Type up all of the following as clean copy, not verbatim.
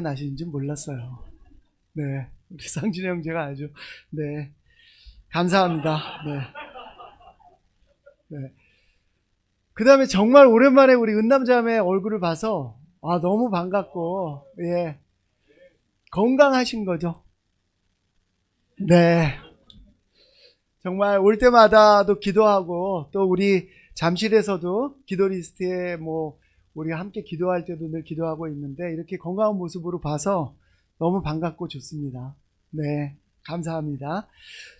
나시는지 몰랐어요. 네, 우리 상준이 형제가 아주 네 감사합니다. 네, 네. 그 다음에 정말 오랜만에 우리 은남자매 얼굴을 봐서 너무 반갑고 예 건강하신 거죠? 네, 정말 올 때마다도 기도하고 또 우리 잠실에서도 기도 리스트에 뭐 우리 함께 기도할 때도 늘 기도하고 있는데 이렇게 건강한 모습으로 봐서 너무 반갑고 좋습니다. 네, 감사합니다.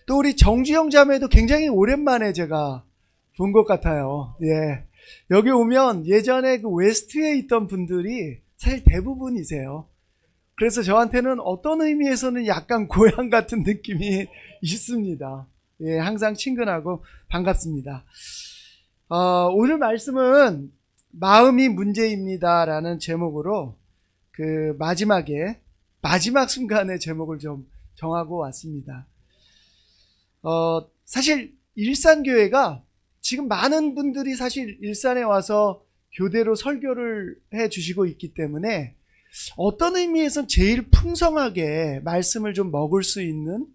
또 우리 정주영 자매도 굉장히 오랜만에 제가 본 것 같아요. 예. 여기 오면 예전에 그 웨스트에 있던 분들이 사실 대부분이세요. 그래서 저한테는 어떤 의미에서는 약간 고향 같은 느낌이 있습니다. 예, 항상 친근하고 반갑습니다. 오늘 말씀은 마음이 문제입니다라는 제목으로 그 마지막 순간의 제목을 좀 정하고 왔습니다. 사실 일산교회가 지금 많은 분들이 사실 일산에 와서 교대로 설교를 해 주시고 있기 때문에 어떤 의미에선 제일 풍성하게 말씀을 좀 먹을 수 있는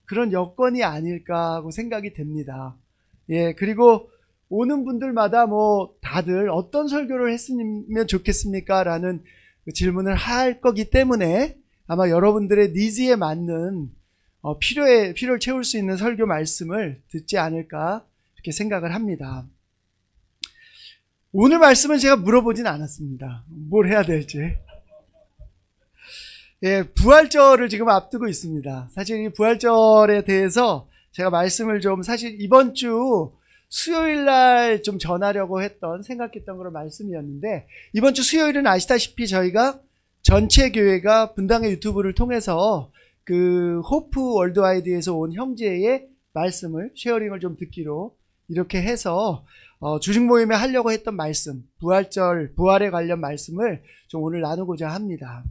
그런 여건이 아닐까 하고 생각이 됩니다. 예, 그리고 오는 분들마다 뭐 다들 어떤 설교를 했으면 좋겠습니까? 라는 질문을 할 거기 때문에 아마 여러분들의 니즈에 맞는 필요를 채울 수 있는 설교 말씀을 듣지 않을까 이렇게 생각을 합니다. 오늘 말씀은 제가 물어보진 않았습니다. 뭘 해야 될지. 예, 부활절을 지금 앞두고 있습니다. 사실 이 부활절에 대해서 제가 말씀을 좀 사실 이번 주 수요일 날 좀 전하려고 생각했던 그런 말씀이었는데 이번 주 수요일은 아시다시피 저희가 전체 교회가 분당의 유튜브를 통해서 그 호프 월드와이드에서 온 형제의 말씀을 쉐어링을 좀 듣기로 이렇게 해서 주식 모임에 하려고 했던 말씀, 부활에 관련 말씀을 좀 오늘 나누고자 합니다.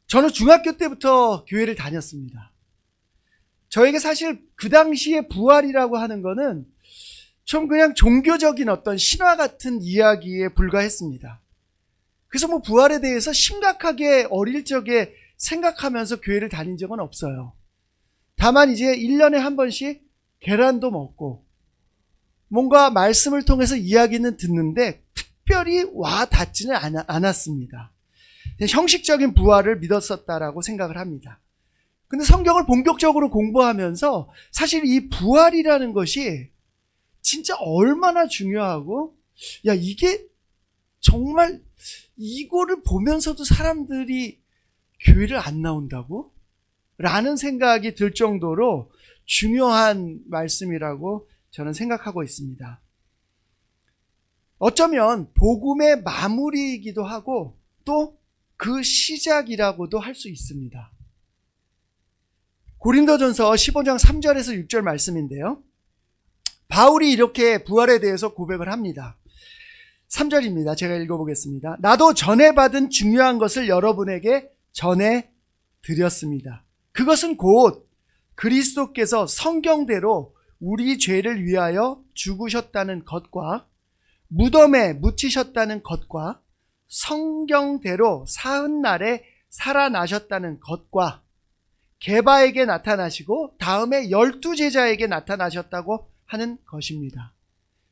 저는 중학교 때부터 교회를 다녔습니다. 저에게 사실 그 당시에 부활이라고 하는 거는 좀 그냥 종교적인 어떤 신화 같은 이야기에 불과했습니다. 그래서 뭐 부활에 대해서 심각하게 어릴 적에 생각하면서 교회를 다닌 적은 없어요. 다만 이제 1년에 한 번씩 계란도 먹고 뭔가 말씀을 통해서 이야기는 듣는데 특별히 와 닿지는 않았습니다. 형식적인 부활을 믿었었다라고 생각을 합니다. 근데 성경을 본격적으로 공부하면서 사실 이 부활이라는 것이 진짜 얼마나 중요하고 이게 정말 이거를 보면서도 사람들이 교회를 안 나온다고? 라는 생각이 들 정도로 중요한 말씀이라고 저는 생각하고 있습니다. 어쩌면 복음의 마무리이기도 하고 또 그 시작이라고도 할 수 있습니다. 고린도전서 15장 3절에서 6절 말씀인데요. 바울이 이렇게 부활에 대해서 고백을 합니다. 3절입니다. 제가 읽어보겠습니다. 나도 전해받은 중요한 것을 여러분에게 전해드렸습니다. 그것은 곧 그리스도께서 성경대로 우리 죄를 위하여 죽으셨다는 것과 무덤에 묻히셨다는 것과 성경대로 사흔날에 살아나셨다는 것과 게바에게 나타나시고 다음에 12제자에게 나타나셨다고 하는 것입니다.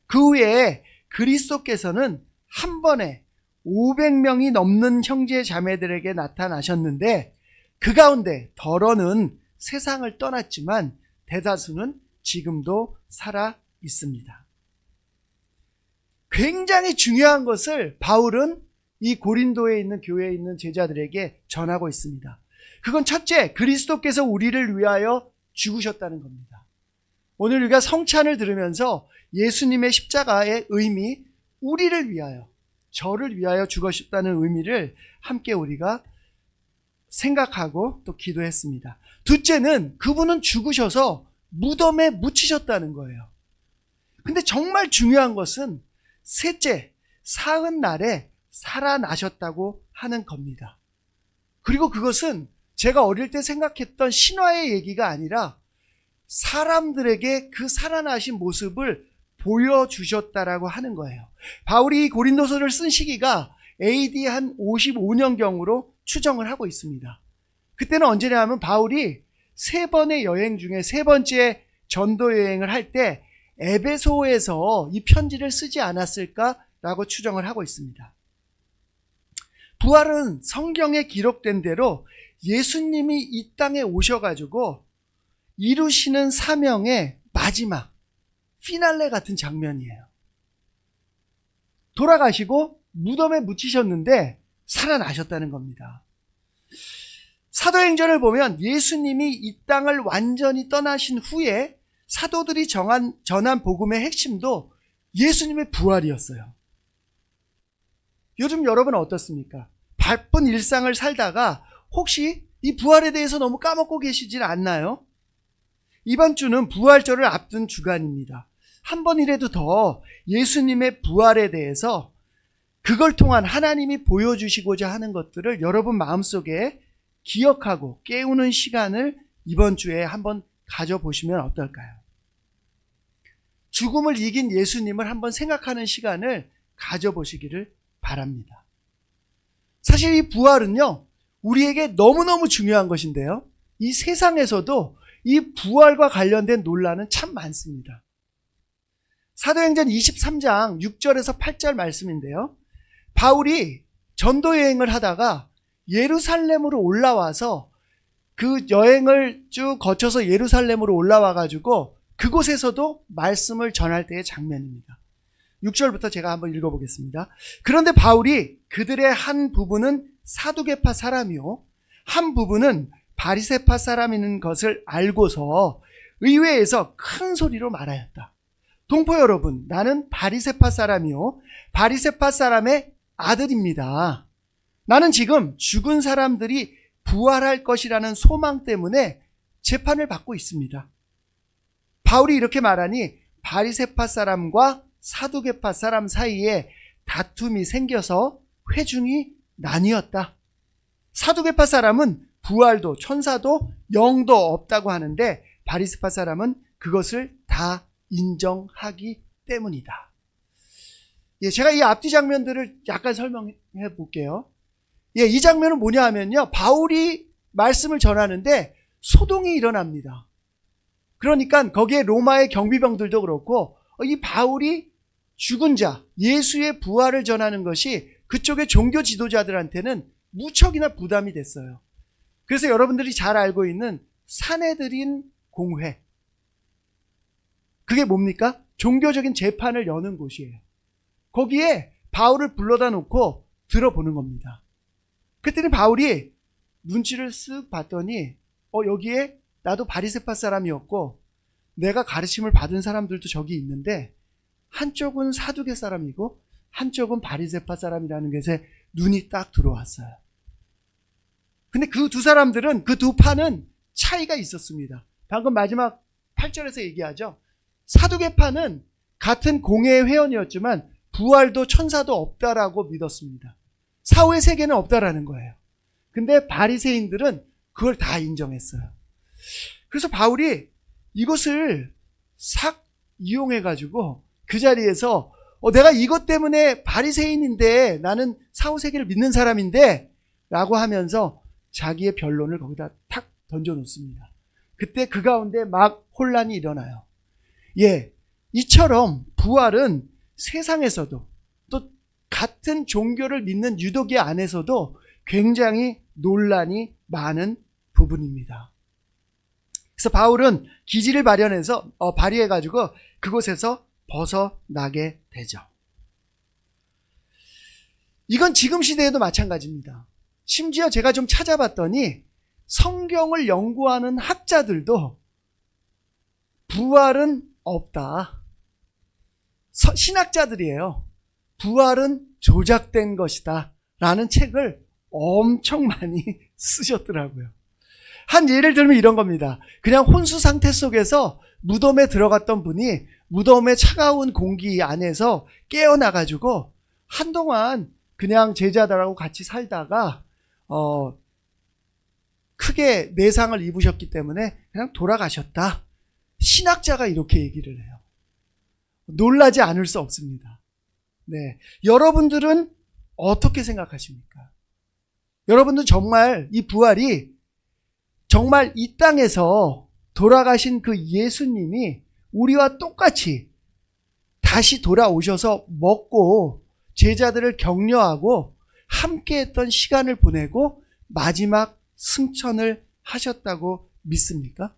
그 후에 그리스도께서는 한 번에 500명이 넘는 형제 자매들에게 나타나셨는데 그 가운데 덜어는 세상을 떠났지만 대다수는 지금도 살아 있습니다. 굉장히 중요한 것을 바울은 이 고린도에 있는 교회에 있는 제자들에게 전하고 있습니다. 그건 첫째, 그리스도께서 우리를 위하여 죽으셨다는 겁니다. 오늘 우리가 성찬을 들으면서 예수님의 십자가의 의미, 우리를 위하여, 저를 위하여 죽으셨다는 의미를 함께 우리가 생각하고 또 기도했습니다. 둘째는 그분은 죽으셔서 무덤에 묻히셨다는 거예요. 근데 정말 중요한 것은 셋째, 사흔날에 살아나셨다고 하는 겁니다. 그리고 그것은 제가 어릴 때 생각했던 신화의 얘기가 아니라 사람들에게 그 살아나신 모습을 보여주셨다라고 하는 거예요. 바울이 고린도서를 쓴 시기가 AD 한 55년경으로 추정을 하고 있습니다. 그때는 언제냐 하면 바울이 3번의 여행 중에 3번째 전도 여행을 할 때 에베소에서 이 편지를 쓰지 않았을까라고 추정을 하고 있습니다. 부활은 성경에 기록된 대로 예수님이 이 땅에 오셔가지고 이루시는 사명의 마지막 피날레 같은 장면이에요. 돌아가시고 무덤에 묻히셨는데 살아나셨다는 겁니다. 사도행전을 보면 예수님이 이 땅을 완전히 떠나신 후에 사도들이 전한 복음의 핵심도 예수님의 부활이었어요. 요즘 여러분은 어떻습니까? 바쁜 일상을 살다가 혹시 이 부활에 대해서 너무 까먹고 계시진 않나요? 이번 주는 부활절을 앞둔 주간입니다. 한 번이라도 더 예수님의 부활에 대해서 그걸 통한 하나님이 보여주시고자 하는 것들을 여러분 마음속에 기억하고 깨우는 시간을 이번 주에 한번 가져보시면 어떨까요? 죽음을 이긴 예수님을 한번 생각하는 시간을 가져보시기를 바랍니다. 사실 이 부활은요, 우리에게 너무너무 중요한 것인데요. 이 세상에서도 이 부활과 관련된 논란은 참 많습니다. 사도행전 23장 6절에서 8절 말씀인데요. 바울이 전도 여행을 하다가 예루살렘으로 올라와서 그 여행을 쭉 거쳐서 예루살렘으로 올라와가지고 그곳에서도 말씀을 전할 때의 장면입니다. 6절부터 제가 한번 읽어보겠습니다. 그런데 바울이 그들의 한 부분은 사두개파 사람이요 한 부분은 바리새파 사람인 것을 알고서 의회에서 큰 소리로 말하였다. 동포 여러분, 나는 바리새파 사람이요 바리새파 사람의 아들입니다. 나는 지금 죽은 사람들이 부활할 것이라는 소망 때문에 재판을 받고 있습니다. 바울이 이렇게 말하니 바리새파 사람과 사두개파 사람 사이에 다툼이 생겨서 회중이 나뉘었다. 사두개파 사람은 부활도 천사도 영도 없다고 하는데 바리새파 사람은 그것을 다 인정하기 때문이다. 제가 이 앞뒤 장면들을 약간 설명해 볼게요. 이 장면은 뭐냐 하면요, 바울이 말씀을 전하는데 소동이 일어납니다. 그러니까 거기에 로마의 경비병들도 그렇고 이 바울이 죽은 자, 예수의 부활을 전하는 것이 그쪽의 종교 지도자들한테는 무척이나 부담이 됐어요. 그래서 여러분들이 잘 알고 있는 산헤드린 공회, 그게 뭡니까? 종교적인 재판을 여는 곳이에요. 거기에 바울을 불러다 놓고 들어보는 겁니다. 그랬더니 바울이 눈치를 쓱 봤더니 여기에 나도 바리새파 사람이었고 내가 가르침을 받은 사람들도 저기 있는데 한쪽은 사두개 사람이고 한쪽은 바리새파 사람이라는 것에 눈이 딱 들어왔어요. 근데 그 두 사람들은, 그 두 파는 차이가 있었습니다. 방금 마지막 8절에서 얘기하죠. 사두개파는 같은 공회의 회원이었지만 부활도 천사도 없다라고 믿었습니다. 사후의 세계는 없다라는 거예요. 근데 바리새인들은 그걸 다 인정했어요. 그래서 바울이 이것을 싹 이용해가지고 그 자리에서 내가 이것 때문에 바리새인인데 나는 사후 세계를 믿는 사람인데 라고 하면서 자기의 변론을 거기다 탁 던져놓습니다. 그때 그 가운데 막 혼란이 일어나요. 이처럼 부활은 세상에서도 또 같은 종교를 믿는 유도계 안에서도 굉장히 논란이 많은 부분입니다. 그래서 바울은 기지를 발휘해가지고 그곳에서 벗어나게 되죠. 이건 지금 시대에도 마찬가지입니다. 심지어 제가 좀 찾아봤더니 성경을 연구하는 학자들도 부활은 없다. 신학자들이에요. 부활은 조작된 것이다 라는 책을 엄청 많이 쓰셨더라고요. 한 예를 들면 이런 겁니다. 그냥 혼수 상태 속에서 무덤에 들어갔던 분이 무덤의 차가운 공기 안에서 깨어나가지고 한동안 그냥 제자들하고 같이 살다가 크게 내상을 입으셨기 때문에 그냥 돌아가셨다. 신학자가 이렇게 얘기를 해요. 놀라지 않을 수 없습니다. 네, 여러분들은 어떻게 생각하십니까? 여러분은 정말 이 부활이 정말 이 땅에서 돌아가신 그 예수님이 우리와 똑같이 다시 돌아오셔서 먹고 제자들을 격려하고 함께했던 시간을 보내고 마지막 승천을 하셨다고 믿습니까?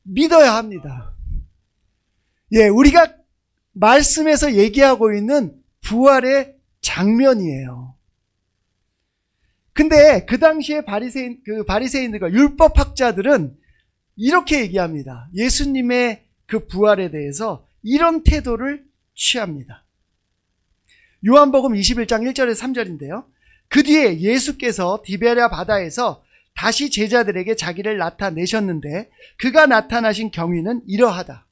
믿어야 합니다. 예, 우리가 말씀에서 얘기하고 있는 부활의 장면이에요. 근데 그 당시에 바리새인들과 율법학자들은 이렇게 얘기합니다. 예수님의 그 부활에 대해서 이런 태도를 취합니다. 요한복음 21장 1절에서 3절인데요. 그 뒤에 예수께서 디베랴 바다에서 다시 제자들에게 자기를 나타내셨는데 그가 나타나신 경위는 이러하다.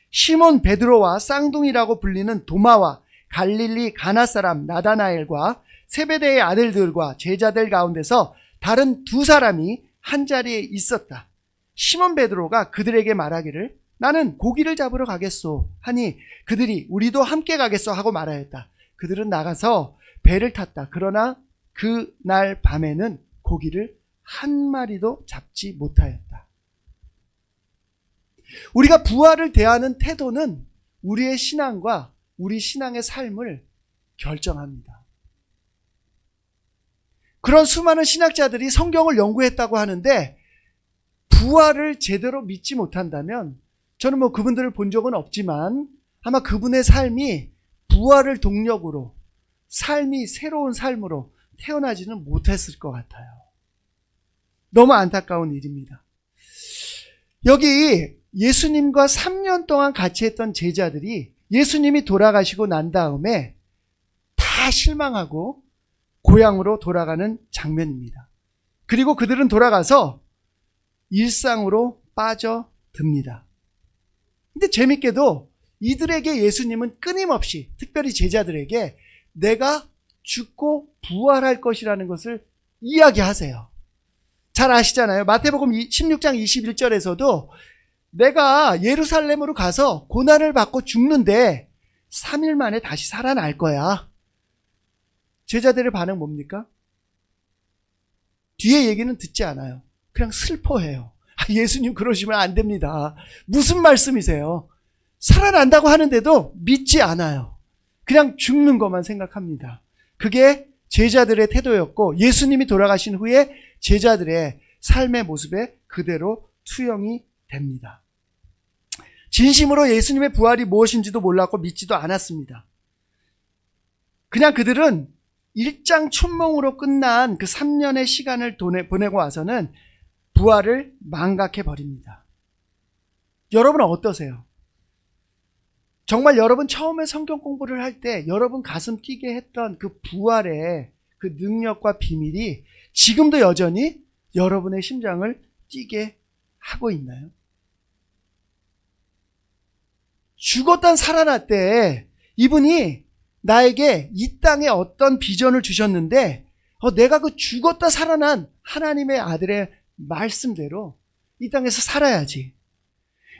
시몬 베드로와 쌍둥이라고 불리는 도마와 갈릴리 가나 사람 나다나엘과 세베대의 아들들과 제자들 가운데서 다른 두 사람이 한자리에 있었다. 시몬 베드로가 그들에게 말하기를 나는 고기를 잡으러 가겠소 하니 그들이 우리도 함께 가겠소 하고 말하였다. 그들은 나가서 배를 탔다. 그러나 그날 밤에는 고기를 한 마리도 잡지 못하였다. 우리가 부활을 대하는 태도는 우리의 신앙과 우리 신앙의 삶을 결정합니다. 그런 수많은 신학자들이 성경을 연구했다고 하는데 부활을 제대로 믿지 못한다면 저는 그분들을 본 적은 없지만 아마 그분의 삶이 부활을 동력으로 삶이 새로운 삶으로 태어나지는 못했을 것 같아요. 너무 안타까운 일입니다. 여기 예수님과 3년 동안 같이 했던 제자들이 예수님이 돌아가시고 난 다음에 다 실망하고 고향으로 돌아가는 장면입니다. 그리고 그들은 돌아가서 일상으로 빠져듭니다. 근데 재밌게도 이들에게 예수님은 끊임없이 특별히 제자들에게 내가 죽고 부활할 것이라는 것을 이야기하세요. 잘 아시잖아요. 마태복음 16장 21절에서도 내가 예루살렘으로 가서 고난을 받고 죽는데 3일 만에 다시 살아날 거야. 제자들의 반응 뭡니까? 뒤에 얘기는 듣지 않아요. 그냥 슬퍼해요. 예수님 그러시면 안 됩니다. 무슨 말씀이세요? 살아난다고 하는데도 믿지 않아요. 그냥 죽는 것만 생각합니다. 그게 제자들의 태도였고 예수님이 돌아가신 후에 제자들의 삶의 모습에 그대로 투영이 됩니다. 진심으로 예수님의 부활이 무엇인지도 몰랐고 믿지도 않았습니다. 그냥 그들은 일장춘몽으로 끝난 그 3년의 시간을 보내고 와서는 부활을 망각해버립니다. 여러분은 어떠세요? 정말 여러분 처음에 성경 공부를 할 때 여러분 가슴 뛰게 했던 그 부활의 그 능력과 비밀이 지금도 여전히 여러분의 심장을 뛰게 하고 있나요? 죽었던 살아났대. 이분이 나에게 이 땅에 어떤 비전을 주셨는데 내가 그 죽었다 살아난 하나님의 아들의 말씀대로 이 땅에서 살아야지.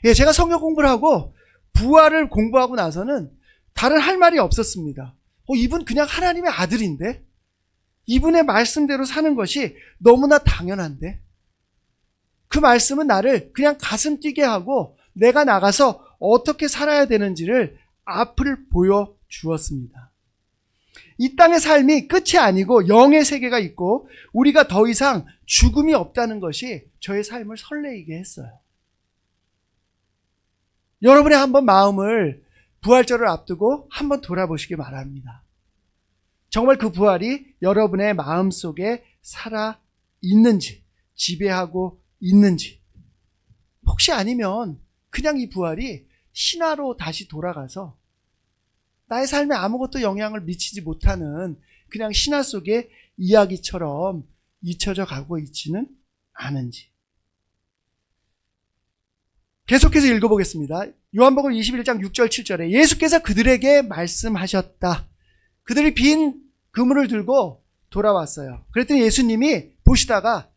예, 제가 성경 공부를 하고 부활을 공부하고 나서는 다른 할 말이 없었습니다. 이분 그냥 하나님의 아들인데 이분의 말씀대로 사는 것이 너무나 당연한데 그 말씀은 나를 그냥 가슴 뛰게 하고 내가 나가서 어떻게 살아야 되는지를 앞을 보여주었습니다. 이 땅의 삶이 끝이 아니고 영의 세계가 있고 우리가 더 이상 죽음이 없다는 것이 저의 삶을 설레이게 했어요. 여러분의 한번 마음을 부활절을 앞두고 한번 돌아보시기 바랍니다. 정말 그 부활이 여러분의 마음속에 살아 있는지, 지배하고 있는지, 혹시 아니면 그냥 이 부활이 신화로 다시 돌아가서 나의 삶에 아무것도 영향을 미치지 못하는 그냥 신화 속의 이야기처럼 잊혀져 가고 있지는 않은지. 계속해서 읽어보겠습니다. 요한복음 21장 6절 7절에 예수께서 그들에게 말씀하셨다. 그들이 빈 그물을 들고 돌아왔어요. 그랬더니 예수님이 보시다가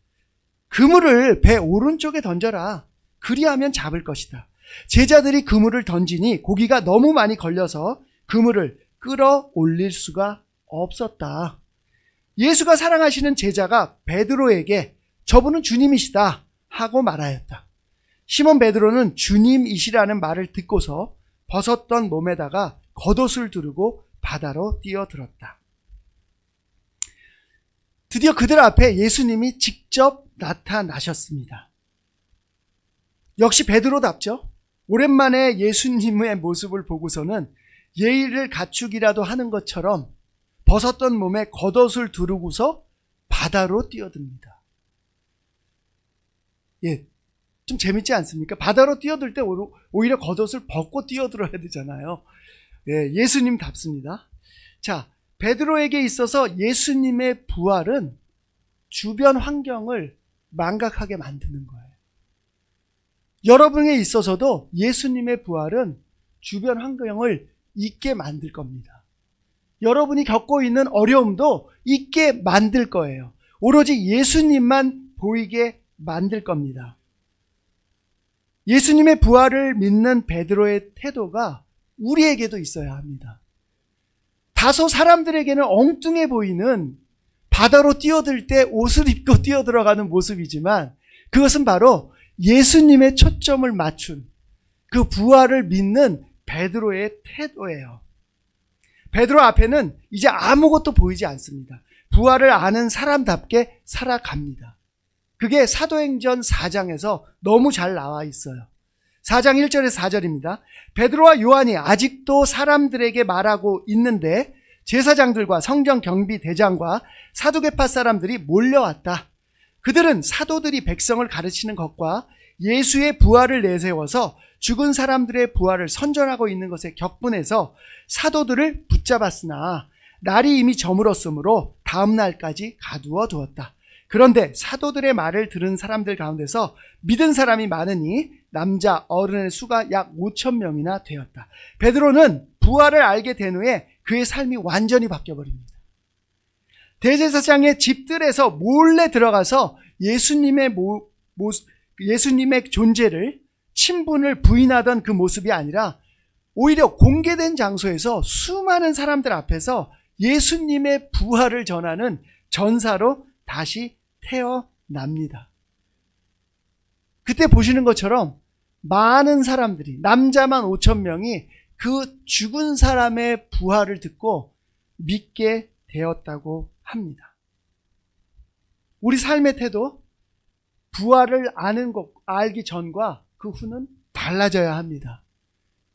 그물을 배 오른쪽에 던져라. 그리하면 잡을 것이다. 제자들이 그물을 던지니 고기가 너무 많이 걸려서 그물을 끌어올릴 수가 없었다. 예수가 사랑하시는 제자가 베드로에게 저분은 주님이시다 하고 말하였다. 시몬 베드로는 주님이시라는 말을 듣고서 벗었던 몸에다가 겉옷을 두르고 바다로 뛰어들었다. 드디어 그들 앞에 예수님이 직접 나타나셨습니다. 역시 베드로답죠. 오랜만에 예수님의 모습을 보고서는 예의를 갖추기라도 하는 것처럼 벗었던 몸에 겉옷을 두르고서 바다로 뛰어듭니다. 예, 좀 재밌지 않습니까? 바다로 뛰어들 때 오히려 겉옷을 벗고 뛰어들어야 되잖아요. 예, 예수님답습니다. 자, 베드로에게 있어서 예수님의 부활은 주변 환경을 망각하게 만드는 거예요. 여러분에 있어서도 예수님의 부활은 주변 환경을 잊게 만들 겁니다. 여러분이 겪고 있는 어려움도 잊게 만들 거예요. 오로지 예수님만 보이게 만들 겁니다. 예수님의 부활을 믿는 베드로의 태도가 우리에게도 있어야 합니다. 다소 사람들에게는 엉뚱해 보이는 바다로 뛰어들 때 옷을 입고 뛰어들어가는 모습이지만 그것은 바로 예수님의 초점을 맞춘 그 부활을 믿는 베드로의 태도예요. 베드로 앞에는 이제 아무것도 보이지 않습니다. 부활을 아는 사람답게 살아갑니다. 그게 사도행전 4장에서 너무 잘 나와 있어요. 4장 1절에서 4절입니다. 베드로와 요한이 아직도 사람들에게 말하고 있는데 제사장들과 성전 경비 대장과 사두개파 사람들이 몰려왔다. 그들은 사도들이 백성을 가르치는 것과 예수의 부활을 내세워서 죽은 사람들의 부활을 선전하고 있는 것에 격분해서 사도들을 붙잡았으나 날이 이미 저물었으므로 다음 날까지 가두어 두었다. 그런데 사도들의 말을 들은 사람들 가운데서 믿은 사람이 많으니 남자 어른의 수가 약 5천 명이나 되었다. 베드로는 부활을 알게 된 후에 그의 삶이 완전히 바뀌어버립니다. 대제사장의 집들에서 몰래 들어가서 예수님의 존재를, 친분을 부인하던 그 모습이 아니라 오히려 공개된 장소에서 수많은 사람들 앞에서 예수님의 부활을 전하는 전사로 다시 태어납니다. 그때 보시는 것처럼 많은 사람들이, 남자만 5천 명이 그 죽은 사람의 부활을 듣고 믿게 되었다고 합니다. 우리 삶의 태도, 부활을 알기 전과 그 후는 달라져야 합니다.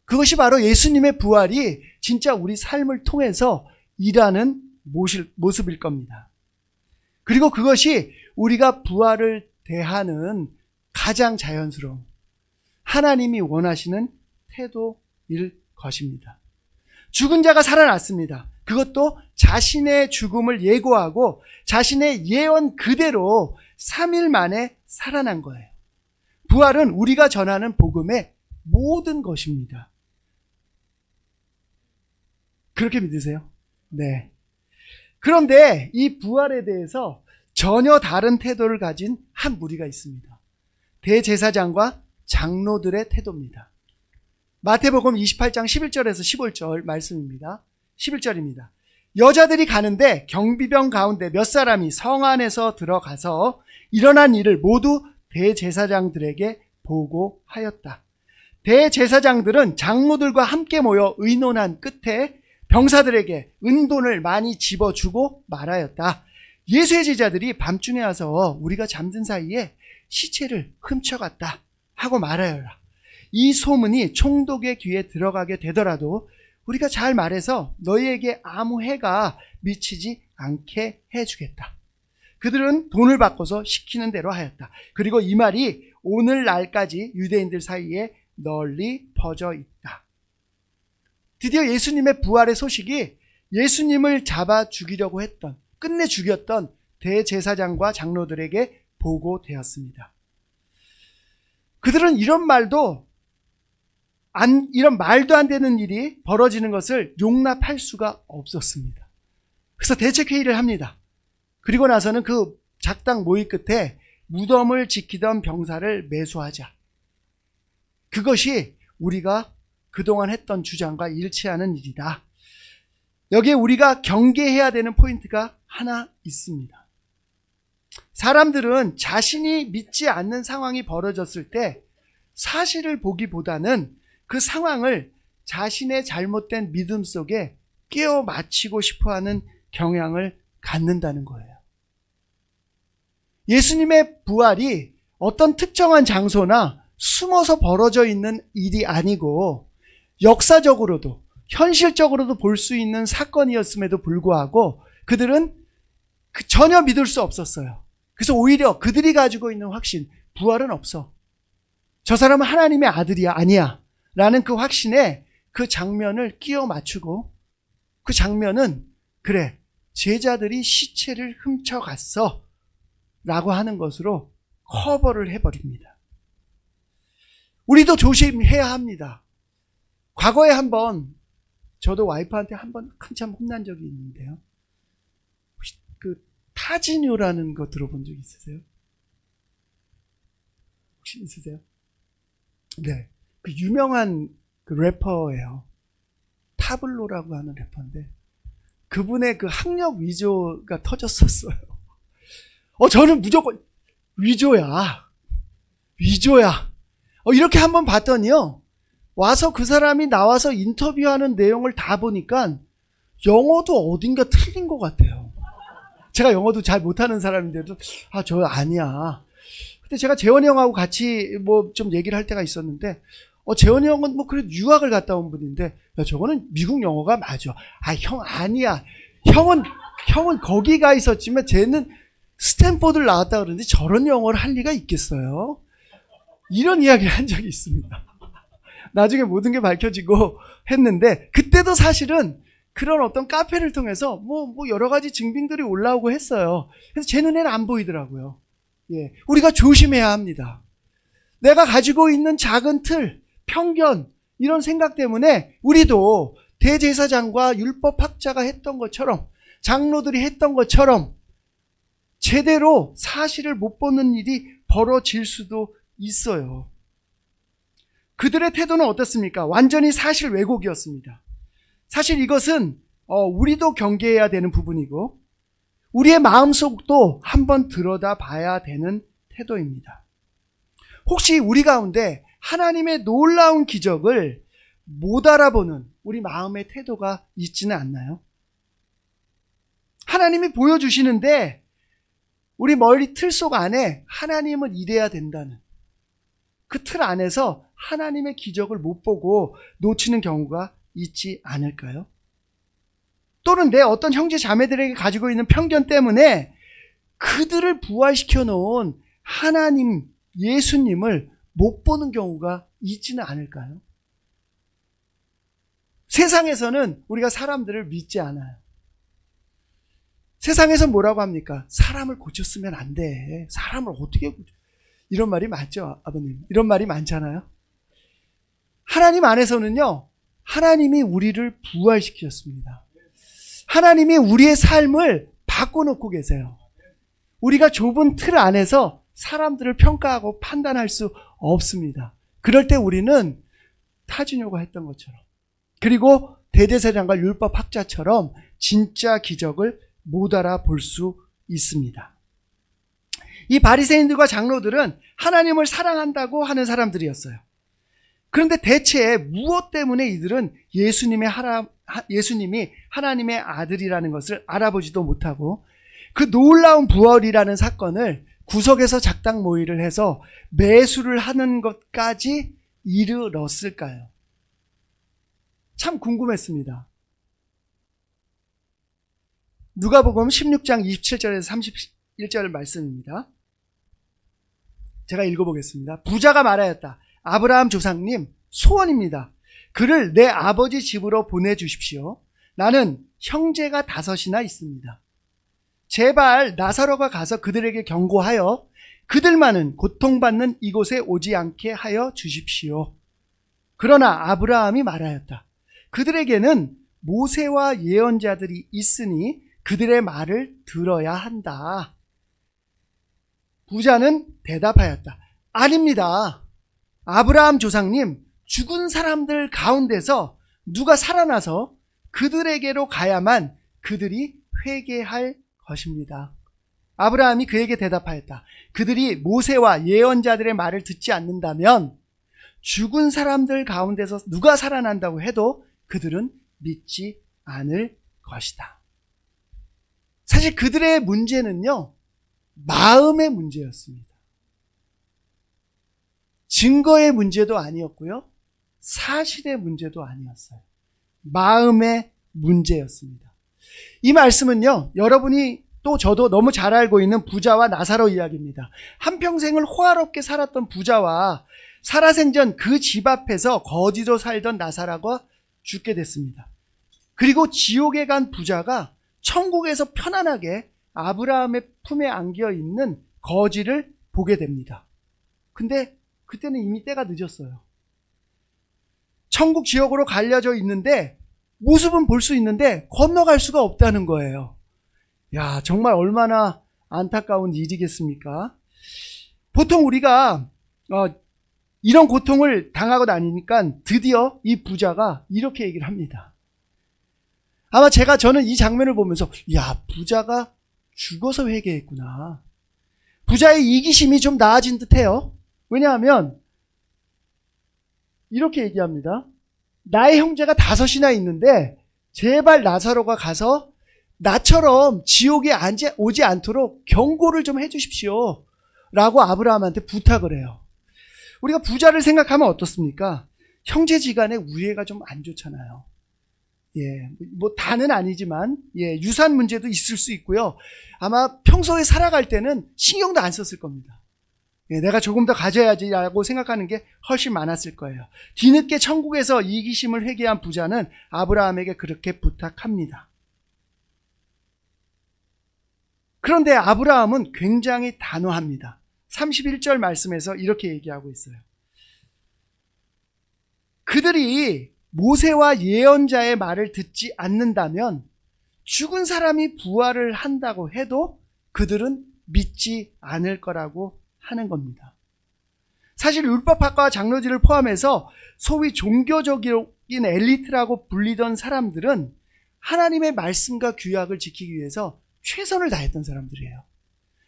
그것이 바로 예수님의 부활이 진짜 우리 삶을 통해서 일하는 모습일 겁니다. 그리고 그것이 우리가 부활을 대하는 가장 자연스러운, 하나님이 원하시는 태도일 것입니다. 죽은 자가 살아났습니다. 그것도 자신의 죽음을 예고하고 자신의 예언 그대로 3일 만에 살아난 거예요. 부활은 우리가 전하는 복음의 모든 것입니다. 그렇게 믿으세요? 네. 그런데 이 부활에 대해서 전혀 다른 태도를 가진 한 무리가 있습니다. 대제사장과 장로들의 태도입니다. 마태복음 28장 11절에서 15절 말씀입니다. 11절입니다. 여자들이 가는데 경비병 가운데 몇 사람이 성 안에서 들어가서 일어난 일을 모두 대제사장들에게 보고하였다. 대제사장들은 장로들과 함께 모여 의논한 끝에 병사들에게 은돈을 많이 집어주고 말하였다. 예수의 제자들이 밤중에 와서 우리가 잠든 사이에 시체를 훔쳐갔다 하고 말하여라. 이 소문이 총독의 귀에 들어가게 되더라도 우리가 잘 말해서 너희에게 아무 해가 미치지 않게 해주겠다. 그들은 돈을 바꿔서 시키는 대로 하였다. 그리고 이 말이 오늘날까지 유대인들 사이에 널리 퍼져 있다. 드디어 예수님의 부활의 소식이 예수님을 잡아 죽이려고 했던, 끝내 죽였던 대제사장과 장로들에게 보고되었습니다. 그들은 이런 말도 안 되는 일이 벌어지는 것을 용납할 수가 없었습니다. 그래서 대책회의를 합니다. 그리고 나서는 그 작당 모의 끝에 무덤을 지키던 병사를 매수하자. 그것이 우리가 그동안 했던 주장과 일치하는 일이다. 여기에 우리가 경계해야 되는 포인트가 하나 있습니다. 사람들은 자신이 믿지 않는 상황이 벌어졌을 때 사실을 보기보다는 그 상황을 자신의 잘못된 믿음 속에 끼워 맞추고 싶어하는 경향을 갖는다는 거예요. 예수님의 부활이 어떤 특정한 장소나 숨어서 벌어져 있는 일이 아니고 역사적으로도 현실적으로도 볼 수 있는 사건이었음에도 불구하고 그들은 전혀 믿을 수 없었어요. 그래서 오히려 그들이 가지고 있는 확신, 부활은 없어. 저 사람은 하나님의 아들이야, 아니야. 라는 그 확신에 그 장면을 끼워 맞추고 그 장면은 그래, 제자들이 시체를 훔쳐갔어. 라고 하는 것으로 커버를 해버립니다. 우리도 조심해야 합니다. 과거에 한번 저도 와이프한테 한번 한참 혼난 적이 있는데요. 혹시 그 타지뉴라는 거 들어본 적 있으세요? 혹시 있으세요? 네, 그 유명한 그 래퍼예요. 타블로라고 하는 래퍼인데 그분의 그 학력 위조가 터졌었어요. 저는 무조건 위조야. 이렇게 한번 봤더니요. 와서 그 사람이 나와서 인터뷰하는 내용을 다 보니까 영어도 어딘가 틀린 것 같아요. 제가 영어도 잘 못하는 사람인데도 저 아니야. 근데 제가 재원이 형하고 같이 뭐 좀 얘기를 할 때가 있었는데 재원이 형은 뭐 그래도 유학을 갔다 온 분인데 야, 저거는 미국 영어가 맞아. 형 아니야. 형은 거기 가 있었지만 쟤는 스탠포드를 나왔다 그러는데 저런 영어를 할 리가 있겠어요? 이런 이야기를 한 적이 있습니다. 나중에 모든 게 밝혀지고 했는데 그때도 사실은 그런 어떤 카페를 통해서 뭐 여러 가지 증빙들이 올라오고 했어요. 그래서 제 눈에는 안 보이더라고요. 예, 우리가 조심해야 합니다. 내가 가지고 있는 작은 틀, 편견 이런 생각 때문에 우리도 대제사장과 율법학자가 했던 것처럼 장로들이 했던 것처럼 제대로 사실을 못 보는 일이 벌어질 수도 있어요. 그들의 태도는 어떻습니까? 완전히 사실 왜곡이었습니다. 사실 이것은 우리도 경계해야 되는 부분이고 우리의 마음속도 한번 들여다봐야 되는 태도입니다. 혹시 우리 가운데 하나님의 놀라운 기적을 못 알아보는 우리 마음의 태도가 있지는 않나요? 하나님이 보여주시는데 우리 머리 틀 속 안에 하나님은 이래야 된다는 그 틀 안에서 하나님의 기적을 못 보고 놓치는 경우가 있지 않을까요? 또는 내 어떤 형제 자매들에게 가지고 있는 편견 때문에 그들을 부활시켜 놓은 하나님, 예수님을 못 보는 경우가 있지는 않을까요? 세상에서는 우리가 사람들을 믿지 않아요. 세상에서 뭐라고 합니까? 사람을 고쳤으면 안 돼. 사람을 어떻게 고쳐? 이런 말이 맞죠, 아버님? 이런 말이 많잖아요. 하나님 안에서는요, 하나님이 우리를 부활시키셨습니다. 하나님이 우리의 삶을 바꿔놓고 계세요. 우리가 좁은 틀 안에서 사람들을 평가하고 판단할 수 없습니다. 그럴 때 우리는 타지뇨가 했던 것처럼 그리고 대제사장과 율법학자처럼 진짜 기적을 못 알아볼 수 있습니다. 이 바리새인들과 장로들은 하나님을 사랑한다고 하는 사람들이었어요. 그런데 대체 무엇 때문에 이들은 예수님이 하나님의 아들이라는 것을 알아보지도 못하고 그 놀라운 부활이라는 사건을 구석에서 작당 모의를 해서 매수를 하는 것까지 이르렀을까요? 참 궁금했습니다. 누가복음 16장 27절에서 31절 말씀입니다. 제가 읽어보겠습니다. 부자가 말하였다. 아브라함 조상님 소원입니다. 그를 내 아버지 집으로 보내주십시오. 나는 형제가 5이나 있습니다. 제발 나사로가 가서 그들에게 경고하여 그들만은 고통받는 이곳에 오지 않게 하여 주십시오. 그러나 아브라함이 말하였다. 그들에게는 모세와 예언자들이 있으니 그들의 말을 들어야 한다. 부자는 대답하였다. 아닙니다. 아브라함 조상님, 죽은 사람들 가운데서 누가 살아나서 그들에게로 가야만 그들이 회개할 것입니다. 아브라함이 그에게 대답하였다. 그들이 모세와 예언자들의 말을 듣지 않는다면 죽은 사람들 가운데서 누가 살아난다고 해도 그들은 믿지 않을 것이다. 사실 그들의 문제는요, 마음의 문제였습니다. 증거의 문제도 아니었고요, 사실의 문제도 아니었어요. 마음의 문제였습니다. 이 말씀은요, 여러분이 또 저도 너무 잘 알고 있는 부자와 나사로 이야기입니다. 한평생을 호화롭게 살았던 부자와 살아생전 그 집 앞에서 거지로 살던 나사로가 죽게 됐습니다. 그리고 지옥에 간 부자가 천국에서 편안하게 아브라함의 품에 안겨 있는 거지를 보게 됩니다. 근데 그때는 이미 때가 늦었어요. 천국 지옥으로 갈려져 있는데 모습은 볼 수 있는데 건너갈 수가 없다는 거예요. 야, 정말 얼마나 안타까운 일이겠습니까? 보통 우리가 이런 고통을 당하고 나니까 드디어 이 부자가 이렇게 얘기를 합니다. 아마 저는 이 장면을 보면서, 야, 부자가 죽어서 회개했구나. 부자의 이기심이 좀 나아진 듯해요. 왜냐하면 이렇게 얘기합니다. 나의 형제가 5이나 있는데 제발 나사로가 가서 나처럼 지옥에 오지 않도록 경고를 좀 해주십시오 라고 아브라함한테 부탁을 해요. 우리가 부자를 생각하면 어떻습니까? 형제지간의 우애가 좀 안 좋잖아요. 예, 뭐 다는 아니지만 유산 문제도 있을 수 있고요. 아마 평소에 살아갈 때는 신경도 안 썼을 겁니다. 내가 조금 더 가져야지라고 생각하는 게 훨씬 많았을 거예요. 뒤늦게 천국에서 이기심을 회개한 부자는 아브라함에게 그렇게 부탁합니다. 그런데 아브라함은 굉장히 단호합니다. 31절 말씀에서 이렇게 얘기하고 있어요. 그들이 모세와 예언자의 말을 듣지 않는다면 죽은 사람이 부활을 한다고 해도 그들은 믿지 않을 거라고 하는 겁니다. 사실 율법학과 장로들을 포함해서 소위 종교적인 엘리트라고 불리던 사람들은 하나님의 말씀과 규약을 지키기 위해서 최선을 다했던 사람들이에요.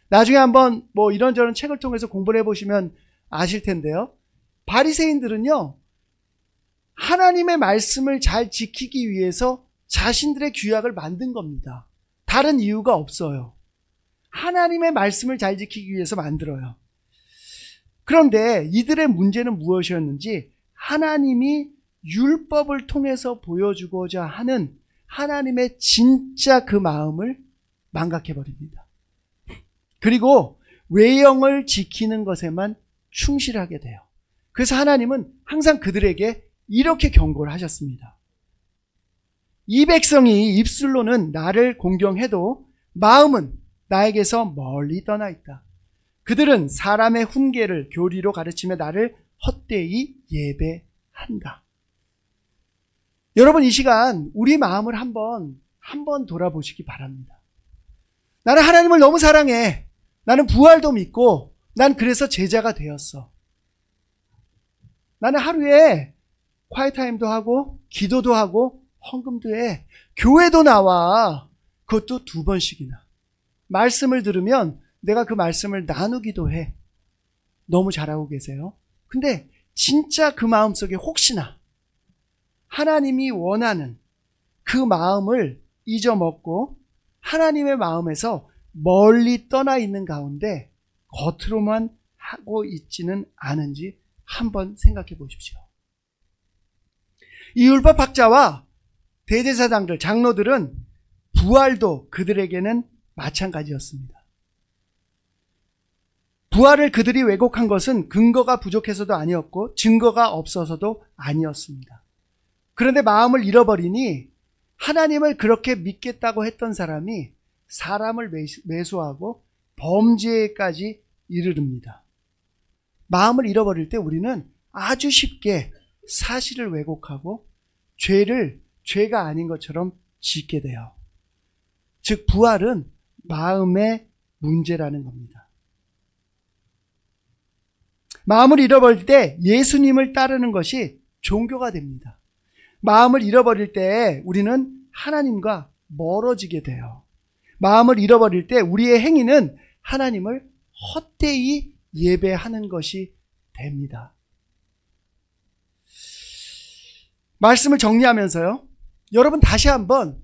나중에 한번 뭐 이런저런 책을 통해서 공부를 해보시면 아실 텐데요. 바리새인들은요, 하나님의 말씀을 잘 지키기 위해서 자신들의 규약을 만든 겁니다. 다른 이유가 없어요. 하나님의 말씀을 잘 지키기 위해서 만들어요. 그런데 이들의 문제는 무엇이었는지 하나님이 율법을 통해서 보여주고자 하는 하나님의 진짜 그 마음을 망각해버립니다. 그리고 외형을 지키는 것에만 충실하게 돼요. 그래서 하나님은 항상 그들에게 이렇게 경고를 하셨습니다. 이 백성이 입술로는 나를 공경해도 마음은 나에게서 멀리 떠나 있다. 그들은 사람의 훈계를 교리로 가르치며 나를 헛되이 예배한다. 여러분, 이 시간 우리 마음을 한번 돌아보시기 바랍니다. 나는 하나님을 너무 사랑해. 나는 부활도 믿고 난 그래서 제자가 되었어. 나는 하루에 콰이타임도 하고 기도도 하고 헌금도 해. 교회도 나와. 그것도 2번씩이나. 말씀을 들으면 내가 그 말씀을 나누기도 해. 너무 잘하고 계세요. 근데 진짜 그 마음속에 혹시나 하나님이 원하는 그 마음을 잊어먹고 하나님의 마음에서 멀리 떠나 있는 가운데 겉으로만 하고 있지는 않은지 한번 생각해 보십시오. 이 율법학자와 대제사장들, 장로들은 부활도 그들에게는 마찬가지였습니다. 부활을 그들이 왜곡한 것은 근거가 부족해서도 아니었고 증거가 없어서도 아니었습니다. 그런데 마음을 잃어버리니 하나님을 그렇게 믿겠다고 했던 사람이 사람을 매수하고 범죄까지 이르릅니다. 마음을 잃어버릴 때 우리는 아주 쉽게 사실을 왜곡하고 죄가 아닌 것처럼 짓게 돼요. 즉 부활은 마음의 문제라는 겁니다. 마음을 잃어버릴 때 예수님을 따르는 것이 종교가 됩니다. 마음을 잃어버릴 때 우리는 하나님과 멀어지게 돼요. 마음을 잃어버릴 때 우리의 행위는 하나님을 헛되이 예배하는 것이 됩니다. 말씀을 정리하면서요, 여러분 다시 한번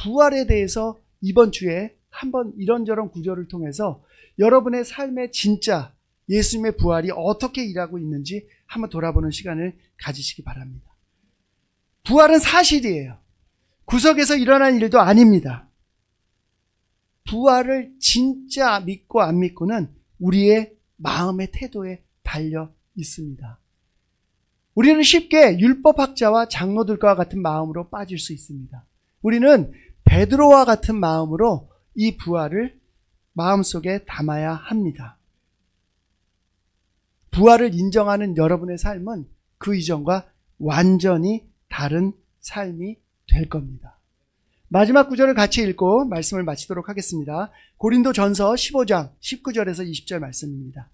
부활에 대해서 이번 주에 한번 이런저런 구절을 통해서 여러분의 삶에 진짜 예수님의 부활이 어떻게 일하고 있는지 한번 돌아보는 시간을 가지시기 바랍니다. 부활은 사실이에요. 구석에서 일어난 일도 아닙니다. 부활을 진짜 믿고 안 믿고는 우리의 마음의 태도에 달려 있습니다. 우리는 쉽게 율법학자와 장로들과 같은 마음으로 빠질 수 있습니다. 우리는 베드로와 같은 마음으로 이 부활을 마음속에 담아야 합니다. 부활을 인정하는 여러분의 삶은 그 이전과 완전히 다른 삶이 될 겁니다. 마지막 구절을 같이 읽고 말씀을 마치도록 하겠습니다. 고린도전서 15장 19절에서 20절 말씀입니다.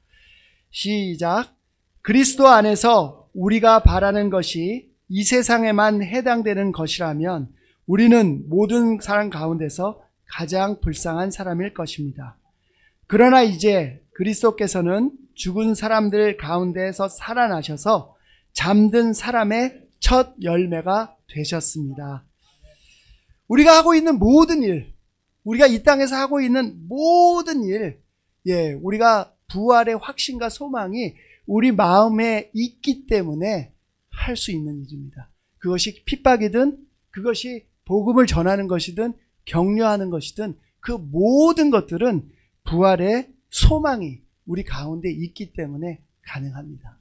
시작. 그리스도 안에서 우리가 바라는 것이 이 세상에만 해당되는 것이라면 우리는 모든 사람 가운데서 가장 불쌍한 사람일 것입니다. 그러나 이제 그리스도께서는 죽은 사람들 가운데서 살아나셔서 잠든 사람의 첫 열매가 되셨습니다. 우리가 하고 있는 모든 일, 우리가 이 땅에서 하고 있는 모든 일, 우리가 부활의 확신과 소망이 우리 마음에 있기 때문에 할 수 있는 일입니다. 그것이 핍박이든 그것이 복음을 전하는 것이든 격려하는 것이든 그 모든 것들은 부활의 소망이 우리 가운데 있기 때문에 가능합니다.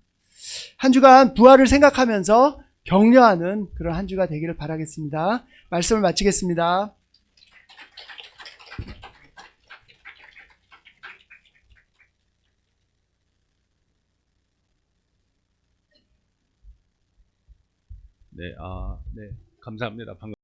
한 주간 부활을 생각하면서 격려하는 그런 한 주가 되기를 바라겠습니다. 말씀을 마치겠습니다. 네, 감사합니다.